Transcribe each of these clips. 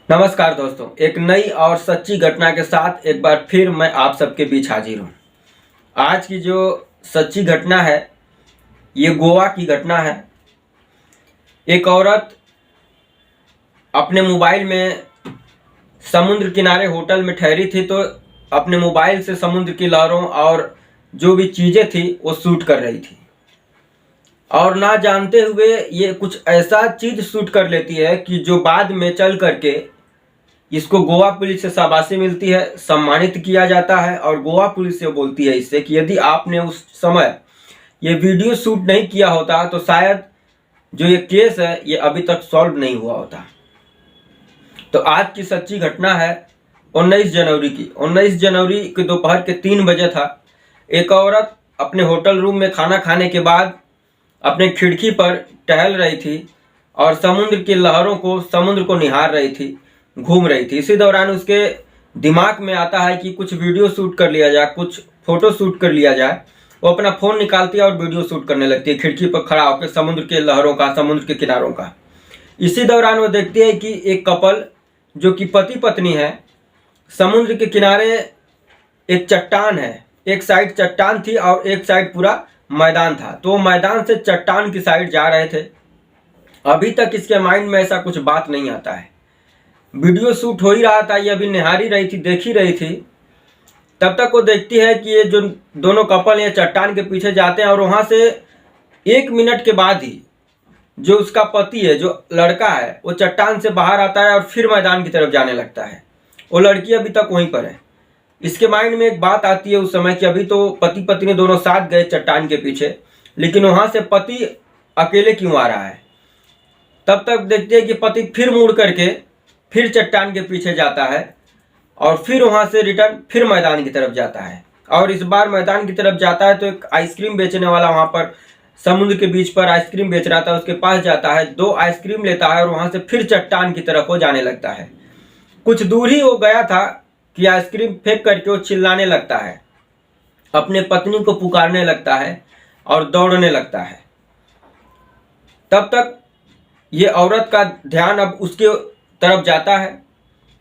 नमस्कार दोस्तों, एक नई और सच्ची घटना के साथ एक बार फिर मैं आप सबके बीच हाजिर हूँ। आज की जो सच्ची घटना है ये गोवा की घटना है। एक औरत अपने मोबाइल में समुद्र किनारे होटल में ठहरी थी, तो अपने मोबाइल से समुद्र की लहरों और जो भी चीज़ें थी वो शूट कर रही थी। और ना जानते हुए ये कुछ ऐसा चीज़ शूट कर लेती है कि जो बाद में चल करके इसको गोवा पुलिस से शाबाशी मिलती है, सम्मानित किया जाता है। और गोवा पुलिस से बोलती है इससे कि यदि आपने उस समय ये वीडियो शूट नहीं किया होता तो शायद जो ये केस है ये अभी तक सॉल्व नहीं हुआ होता। तो आज की सच्ची घटना है 19 जनवरी की। 19 जनवरी के दोपहर के 3 बजे था। एक औरत अपने होटल रूम में खाना खाने के बाद अपने खिड़की पर टहल रही थी और समुद्र को निहार रही थी, घूम रही थी। इसी दौरान उसके दिमाग में आता है कि कुछ वीडियो शूट कर लिया जाए, कुछ फोटो शूट कर लिया जाए। वो अपना फ़ोन निकालती है और वीडियो शूट करने लगती है खिड़की पर खड़ा होकर समुद्र के लहरों का, समुद्र के किनारों का। इसी दौरान वो देखती है कि एक कपल जो कि पति पत्नी है, समुद्र के किनारे एक चट्टान है। एक साइड चट्टान थी और एक साइड पूरा मैदान था। तो वो मैदान से चट्टान की साइड जा रहे थे। अभी तक इसके माइंड में ऐसा कुछ बात नहीं आता है। वीडियो शूट हो ही रहा था, ये अभी निहारी रही थी, देख ही रही थी। तब तक वो देखती है कि ये जो दोनों कपल ये चट्टान के पीछे जाते हैं और वहाँ से 1 मिनट के बाद ही जो उसका पति है, जो लड़का है, वो चट्टान से बाहर आता है और फिर मैदान की तरफ जाने लगता है। वो लड़की अभी तक वहीं पर है। इसके माइंड में एक बात आती है उस समय कि अभी तो पति पत्नी दोनों साथ गए चट्टान के पीछे, लेकिन वहाँ से पति अकेले क्यों आ रहा है। तब तक देखते हैं कि पति फिर मुड़ करके फिर चट्टान के पीछे जाता है और फिर वहाँ से रिटर्न फिर मैदान की तरफ जाता है। और इस बार मैदान की तरफ जाता है तो एक आइसक्रीम बेचने वाला वहाँ पर समुद्र के बीच पर आइसक्रीम बेच रहा था, उसके पास जाता है, 2 आइसक्रीम लेता है और वहाँ से फिर चट्टान की तरफ वो जाने लगता है। कुछ दूर ही वो गया था कि आइसक्रीम फेंक करके वो चिल्लाने लगता है, अपने पत्नी को पुकारने लगता है और दौड़ने लगता है। तब तक ये औरत का ध्यान अब उसके तरफ जाता है।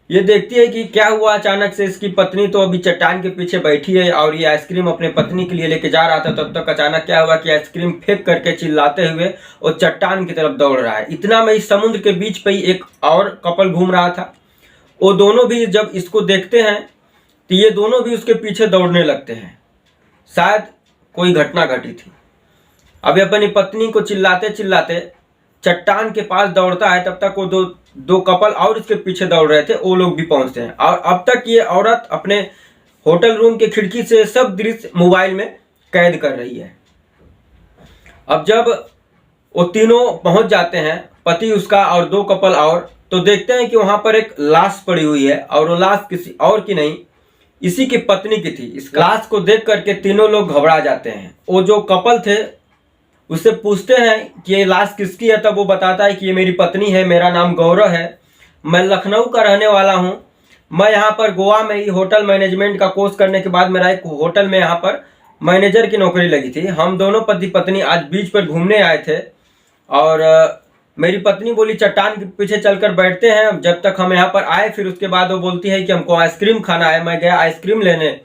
ये देखती है कि क्या हुआ। अचानक से इसकी पत्नी तो अभी चट्टान के पीछे बैठी है और ये आइसक्रीम अपने पत्नी के लिए लेके जा रहा था। तब तक अचानक क्या हुआ कि आइसक्रीम फेंक करके चिल्लाते हुए वो चट्टान की तरफ दौड़ रहा है। इतना में इस समुद्र के बीच पे ही एक और कपल घूम रहा था। वो दोनों भी जब इसको देखते हैं तो ये दोनों भी उसके पीछे दौड़ने लगते हैं। शायद कोई घटना घटी थी। अभी अपनी पत्नी को चिल्लाते चिल्लाते चट्टान के पास दौड़ता है। तब तक वो दो कपल और इसके पीछे दौड़ रहे थे, वो लोग भी पहुंचते हैं। और अब तक ये औरत अपने होटल रूम के खिड़की से सब दृश्य मोबाइल में कैद कर रही है। अब जब वो तीनों पहुंच जाते हैं, पति उसका और 2 कपल और, तो देखते हैं कि वहां पर एक लाश पड़ी हुई है और वो लाश किसी और की नहीं, इसी की पत्नी की थी। इस लाश को देख करके तीनों लोग घबरा जाते हैं। वो जो कपल थे उससे पूछते हैं कि ये लाश किसकी है। तब वो बताता है कि ये मेरी पत्नी है, मेरा नाम गौरव है, मैं लखनऊ का रहने वाला हूँ। मैं यहाँ पर गोवा में ही होटल मैनेजमेंट का कोर्स करने के बाद मेरा एक होटल में यहाँ पर मैनेजर की नौकरी लगी थी। हम दोनों पति पत्नी आज बीच पर घूमने आए थे और मेरी पत्नी बोली चट्टान के पीछे चलकर बैठते हैं जब तक हम यहाँ पर आए। फिर उसके बाद वो बोलती है कि हमको आइसक्रीम खाना है। मैं गया आइसक्रीम लेने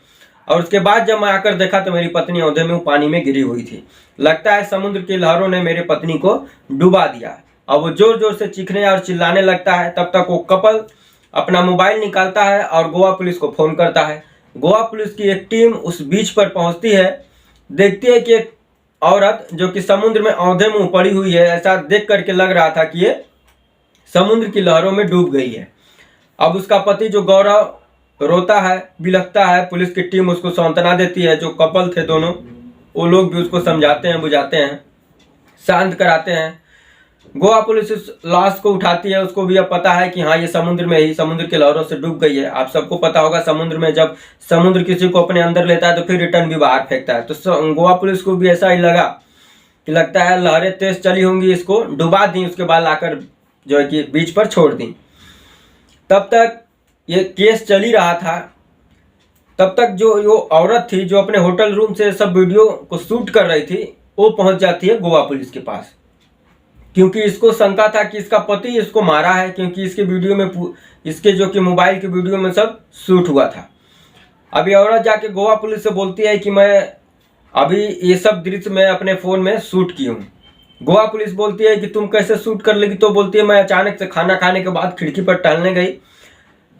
और उसके बाद जब मैं आकर देखा तो मेरी पत्नी औंधे में पानी में गिरी हुई थी। लगता है समुद्र की लहरों ने मेरी पत्नी को डुबा दिया। और वो जोर जोर से चीखने और चिल्लाने लगता है। तब तक वो कपल अपना मोबाइल निकालता है और गोवा पुलिस को फ़ोन करता है। गोवा पुलिस की एक टीम उस बीच पर पहुंचती है। देखती है कि एक औरत जो कि समुद्र में औंधे मुँह पड़ी हुई है, ऐसा देख करके लग रहा था कि ये समुद्र की लहरों में डूब गई है। अब उसका पति जो गौरव रोता है, बिलखता है। पुलिस की टीम उसको सांत्वना देती है। जो कपल थे दोनों, वो लोग भी उसको समझाते हैं, बुझाते हैं, शांत कराते हैं। गोवा पुलिस इस लाश को उठाती है। उसको भी अब पता है कि हाँ ये समुद्र में ही समुद्र की लहरों से डूब गई है। आप सबको पता होगा समुद्र में जब समुद्र किसी को अपने अंदर लेता है तो फिर रिटर्न भी बाहर फेंकता है। तो गोवा पुलिस को भी ऐसा ही लगा कि लगता है लहरें तेज चली होंगी, इसको डुबा दी, उसके बाद लाकर जो है कि बीच पर छोड़ दी। तब तक ये केस चल ही रहा था। तब तक जो औरत थी जो अपने होटल रूम से सब वीडियो को शूट कर रही थी, वो पहुंच जाती है गोवा पुलिस के पास। क्योंकि इसको शंका था कि इसका पति इसको मारा है, क्योंकि इसके वीडियो में इसके जो कि मोबाइल के वीडियो में सब शूट हुआ था। अभी औरत जाके गोवा पुलिस से बोलती है कि मैं अभी ये सब दृश्य मैं अपने फ़ोन में शूट की हूँ। गोवा पुलिस बोलती है कि तुम कैसे शूट कर लेगी, तो बोलती है मैं अचानक से खाना खाने के बाद खिड़की पर टहलने गई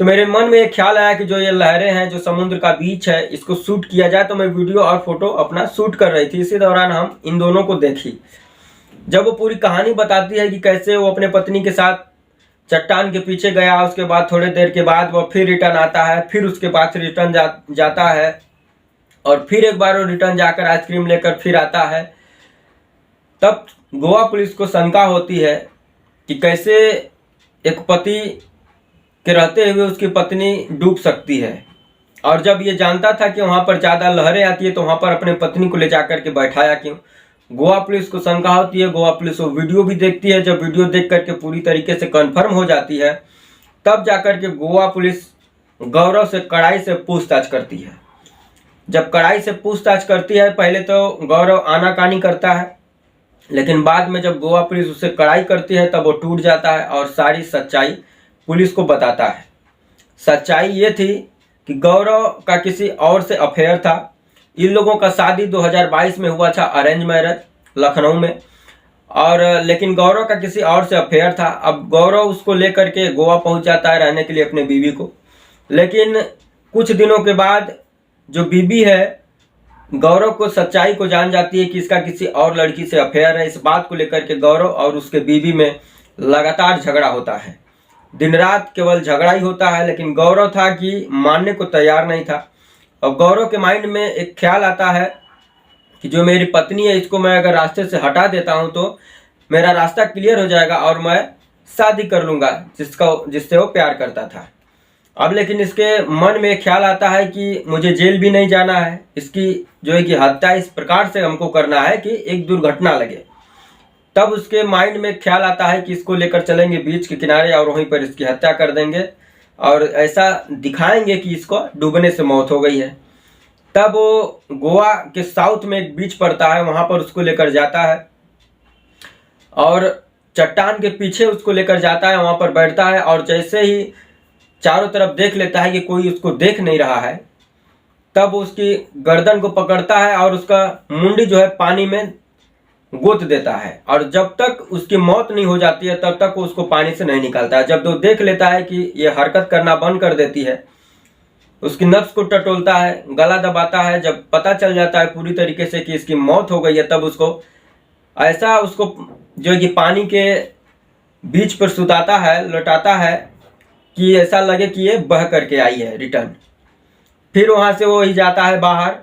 तो मेरे मन में एक ख्याल आया कि जो ये लहरें हैं, जो समुद्र का बीच है, इसको शूट किया जाए। तो मैं वीडियो और फोटो अपना शूट कर रही थी। इसी दौरान हम इन दोनों को देखी। जब वो पूरी कहानी बताती है कि कैसे वो अपने पत्नी के साथ चट्टान के पीछे गया, उसके बाद थोड़ी देर के बाद वो फिर रिटर्न आता है, फिर उसके बाद रिटर्न जाता है और फिर एक बार वो रिटर्न जाकर आइसक्रीम लेकर फिर आता है, तब गोवा पुलिस को शंका होती है कि कैसे एक पति के रहते हुए उसकी पत्नी डूब सकती है। और जब ये जानता था कि वहाँ पर ज़्यादा लहरें आती है तो वहाँ पर अपने पत्नी को ले जाकर के बैठाया क्यों। गोवा पुलिस को शंका होती है। गोवा पुलिस वो वीडियो भी देखती है। जब वीडियो देख करके पूरी तरीके से कंफर्म हो जाती है, तब जाकर के गोवा पुलिस गौरव से कड़ाई से पूछताछ करती है। जब कड़ाई से पूछताछ करती है, पहले तो गौरव आनाकानी करता है, लेकिन बाद में जब गोवा पुलिस उससे कड़ाई करती है तब वो टूट जाता है और सारी सच्चाई पुलिस को बताता है। सच्चाई ये थी कि गौरव का किसी और से अफेयर था। इन लोगों का शादी 2022 में हुआ था, अरेंज मैरिज लखनऊ में, और लेकिन गौरव का किसी और से अफेयर था। अब गौरव उसको लेकर के गोवा पहुंच जाता है रहने के लिए अपने बीवी को, लेकिन कुछ दिनों के बाद जो बीवी है गौरव को सच्चाई को जान जाती है कि इसका किसी और लड़की से अफेयर है। इस बात को लेकर के गौरव और उसके बीवी में लगातार झगड़ा होता है। दिन रात केवल झगड़ा ही होता है, लेकिन गौरव था कि मानने को तैयार नहीं था। और गौरव के माइंड में एक ख्याल आता है कि जो मेरी पत्नी है, इसको मैं अगर रास्ते से हटा देता हूं तो मेरा रास्ता क्लियर हो जाएगा और मैं शादी कर लूँगा जिससे वो प्यार करता था। अब लेकिन इसके मन में एक ख्याल आता है कि मुझे जेल भी नहीं जाना है, इसकी जो है कि हत्या इस प्रकार से हमको करना है कि एक दुर्घटना लगे। तब उसके माइंड में ख्याल आता है कि इसको लेकर चलेंगे बीच के किनारे और वहीं पर इसकी हत्या कर देंगे और ऐसा दिखाएंगे कि इसको डूबने से मौत हो गई है। तब वो गोवा के साउथ में एक बीच पड़ता है, वहाँ पर उसको लेकर जाता है और चट्टान के पीछे उसको लेकर जाता है, वहाँ पर बैठता है और जैसे ही चारों तरफ देख लेता है कि कोई उसको देख नहीं रहा है, तब उसकी गर्दन को पकड़ता है और उसका मुंडी जो है पानी में गोत देता है। और जब तक उसकी मौत नहीं हो जाती है तब तक वो उसको पानी से नहीं निकालता है। जब वो देख लेता है कि ये हरकत करना बंद कर देती है, उसकी नब्ज को टटोलता है, गला दबाता है। जब पता चल जाता है पूरी तरीके से कि इसकी मौत हो गई है, तब उसको ऐसा उसको जो है कि पानी के बीच पर सुताता है, लौटाता है कि ऐसा लगे कि ये बह करके आई है रिटर्न। फिर वहाँ से वो ही जाता है बाहर,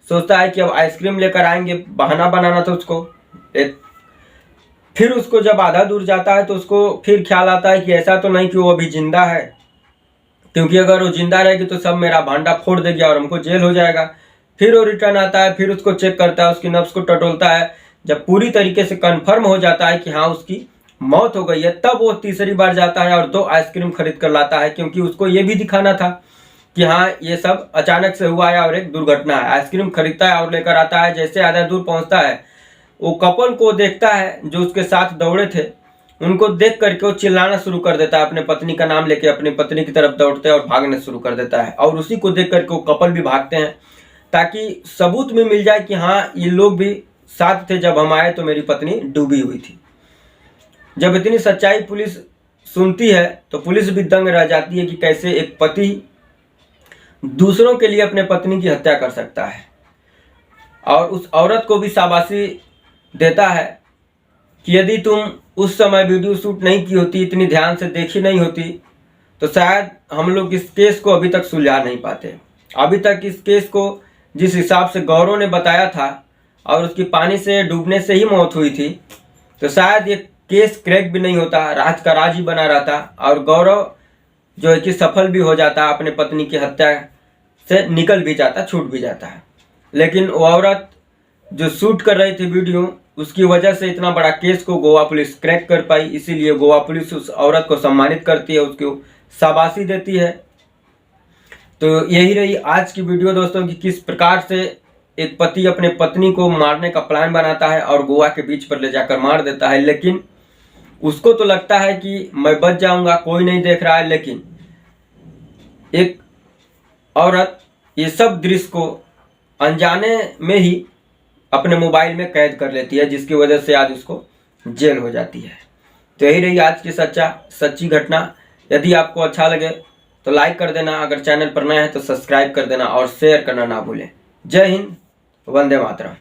सोचता है कि अब आइसक्रीम लेकर आएंगे, बहाना बनाना था उसको। फिर उसको जब आधा दूर जाता है तो उसको फिर ख्याल आता है कि ऐसा तो नहीं कि वो अभी जिंदा है, क्योंकि अगर वो जिंदा रहेगी तो सब मेरा भांडा फोड़ देगी और हमको जेल हो जाएगा। फिर वो रिटर्न आता है, फिर उसको चेक करता है, उसकी नब्ज को टटोलता है। जब पूरी तरीके से कंफर्म हो जाता है कि हाँ उसकी मौत हो गई है, तब वो तीसरी बार जाता है और 2 आइसक्रीम खरीद कर लाता है, क्योंकि उसको ये भी दिखाना था कि हाँ ये सब अचानक से हुआ है और एक दुर्घटना है। आइसक्रीम खरीदता है और लेकर आता है। जैसे आधा दूर पहुंचता है, वो कपल को देखता है जो उसके साथ दौड़े थे। उनको देख करके वो चिल्लाना शुरू कर देता है, अपने पत्नी का नाम लेके अपनी पत्नी की तरफ दौड़ते हैं और भागने शुरू कर देता है। और उसी को देख करके वो कपल भी भागते हैं, ताकि सबूत में मिल जाए कि हाँ ये लोग भी साथ थे, जब हम आए तो मेरी पत्नी डूबी हुई थी। जब इतनी सच्चाई पुलिस सुनती है तो पुलिस भी दंग रह जाती है कि कैसे एक पति दूसरों के लिए अपने पत्नी की हत्या कर सकता है। और उस औरत को भी शाबाशी देता है कि यदि तुम उस समय वीडियो शूट नहीं की होती, इतनी ध्यान से देखी नहीं होती, तो शायद हम लोग इस केस को अभी तक सुलझा नहीं पाते। अभी तक इस केस को जिस हिसाब से गौरव ने बताया था और उसकी पानी से डूबने से ही मौत हुई थी, तो शायद ये केस क्रैक भी नहीं होता, राज का राज ही बना रहता और गौरव जो है कि सफल भी हो जाता, अपने पत्नी की हत्या से निकल भी जाता, छूट भी जाता है। लेकिन वो औरत जो शूट कर रही थी वीडियो, उसकी वजह से इतना बड़ा केस को गोवा पुलिस क्रैक कर पाई। इसीलिए गोवा पुलिस उस औरत को सम्मानित करती है, उसको शाबाशी देती है। तो यही रही आज की वीडियो दोस्तों कि किस प्रकार से एक पति अपने पत्नी को मारने का प्लान बनाता है और गोवा के बीच पर ले जाकर मार देता है, लेकिन उसको तो लगता है कि मैं बच जाऊंगा, कोई नहीं देख रहा है, लेकिन एक औरत ये सब दृश्य को अनजाने में ही अपने मोबाइल में कैद कर लेती है, जिसकी वजह से आज उसको जेल हो जाती है। तो यही रही आज की सच्ची घटना। यदि आपको अच्छा लगे तो लाइक कर देना, अगर चैनल पर नया है तो सब्सक्राइब कर देना और शेयर करना ना भूलें। जय हिंद, वंदे मातरम।